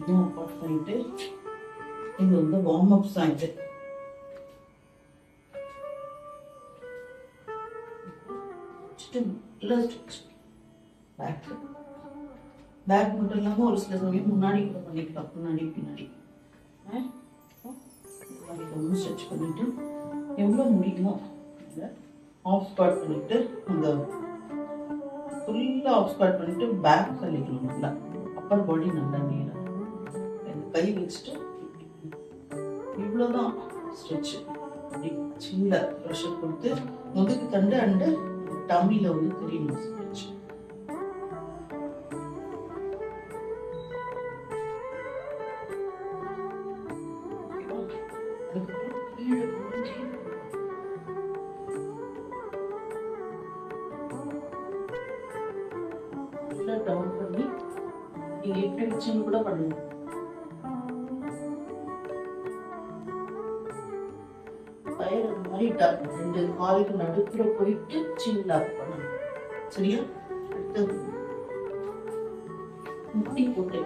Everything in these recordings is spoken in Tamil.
இதுவும் அப்பார்ட் பண்ணிட்டு இது வந்து வார்ம் அப்ஸ் தான். இது பேக் மட்டும் இல்லாமல் ஒரு சில சமயம் முன்னாடி கூட பண்ணிக்கலாம், முன்னாடி பின்னாடி ஒன்று ஸ்ட்ரெச் பண்ணிட்டு எவ்வளோ முடியுமோ ஆஃப் ஸ்கார்ட் பண்ணிட்டு அந்த ஃபுல்லாக ஆஃப் ஸ்கார்ட் பண்ணிட்டு பேக் தள்ளிக்கணும். நல்லா அப்பர் பாடி நல்லா நீளம் கை வச்சுட்டு இவ்வளோதான் ஸ்ட்ரெச். அப்படி சின்ன ப்ரெஷர் கொடுத்து முதுகு தண்டு அண்டு டம்மியில் வந்து தெரியணும் ஸ்ட்ரெச். டவுன் பண்ணி நீங்க எப்படி வச்சுன்னு கூட பண்ணணும். பயிர் அந்த மாதிரி ரெண்டு காலுக்கு நடுப்புற போயிட்டு சின்ன பண்ணணும். சரியா? அடுத்தது முட்டி போட்டு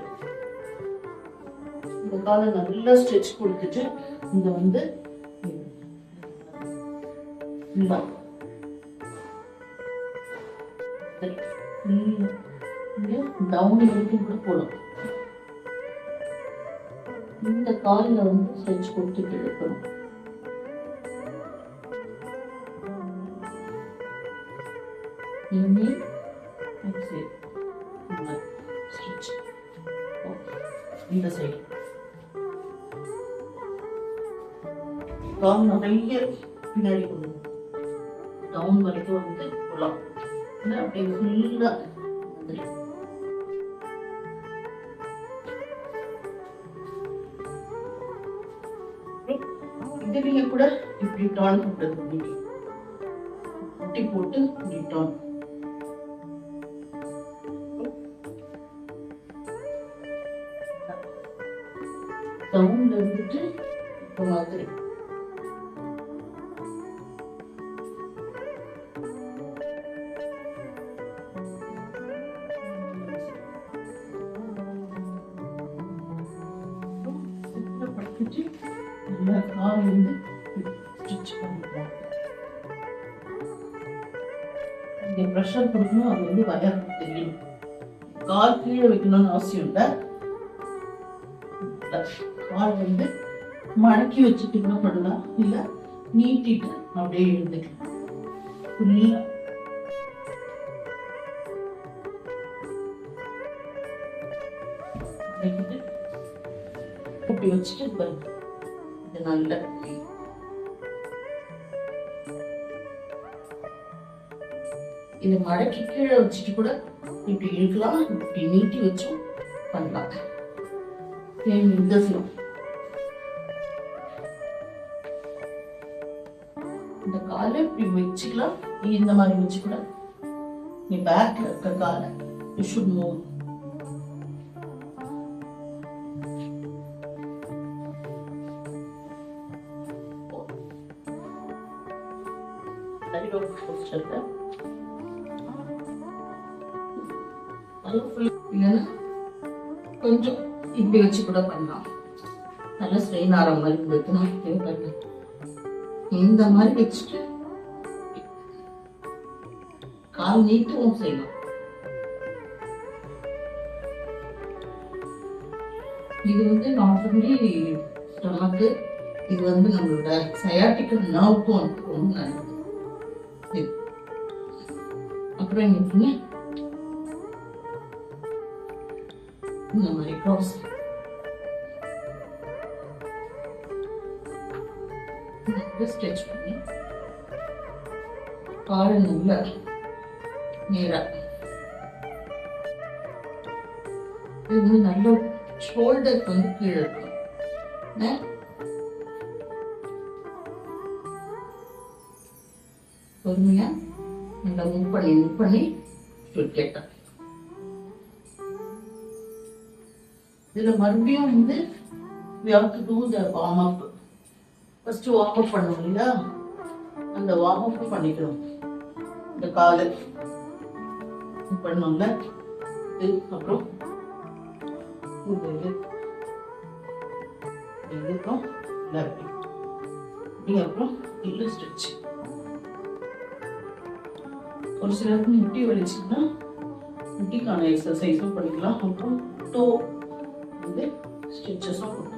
இந்த காலை நல்லா ஸ்ட்ரெச் கொடுத்துட்டு இந்த வந்து டவுன் வரைக்கும் கூட போடும். இந்த காலில் வந்து ஸ்ட்ரெச் கொடுத்துட்டு இருக்கணும். இந்த சைடு கால் நிறைய பின்னாடி கொண்டு டவுன் வரைக்கும் வந்து போகலாம். அப்படியே ஃபுல்லா இதுலயே கூட இப்படி டர்ன் பண்றது, முட்டி போட்டு இப்படி டர்ன். டவுன்ல இருந்துட்டு இப்ப மாதிரி நல்லா கால் வந்து ஸ்டிச் பண்ணிக்கலாம். இங்க ப்ரெஷர் கொடுக்கணும், அது வந்து வயருக்கு தெரியணும். கால் கீழே வைக்கணும்னு அவசியம் இல்லை. கால் வந்து மடக்கி வச்சுட்டு கூட பண்ணலாம், இல்லை நீட்டிட்டு அப்படியே எழுந்துக்கலாம். ஃபுல்லா இப்படி வச்சுட்டு பாருங்க. இது நல்ல இதை மடக்கி கீழே வச்சுட்டு கூட இப்படி இழுக்கலாம், இப்படி நீட்டி வச்சும் பண்ணலாம். இந்த இந்த காலை இப்படி வச்சுக்கலாம். நீ இந்த மாதிரி வச்சு கூட நீ பேக்ல இருக்க காலை யூ ஷுட் மூவ். கொஞ்சம் இப்படி வச்சு கூட பண்ணலாம். நல்லா ஸ்ட்ரெயின் ஆகிற மாதிரி இருந்ததுன்னா இந்த மாதிரி வச்சுட்டு கால் நீட்டவும் செய்யலாம். இது வந்து நாட் ஒன்லி ஸ்டமக்கு, இது வந்து நம்மளோட சயாட்டிக்கல் நர்வுக்கும் ரொம்ப நல்லது. அப்புறம் என்ன இந்த மாதிரி க்ராஸ் ஸ்ட்ரெச் பண்ணி காலை நல்லா நேரா இது வந்து நல்ல ஷோல்டருக்கு வந்து கீழே இருக்கும். பொறுமையா நல்லா மூவ் பண்ணி கேட்டேன். இதுல மறுபடியும் வந்து we have to do the warm up. First warm up பண்ணுவோம் இல்லையா, அந்த வார்ம் அப் பண்ணிக்கணும். இந்த காலை பண்ணோம்ல, அப்புறம் இதுக்கப்புறம் லெஃப்ட் இப்படி, அப்புறம் இல்லை ஸ்ட்ரெச். ஒரு சிலருக்கு முட்டி வலிச்சுன்னா முட்டிக்கான எக்ஸசைஸும் பண்ணிக்கலாம். அப்புறம் டோ வந்து ஸ்ட்ரெச்சஸும்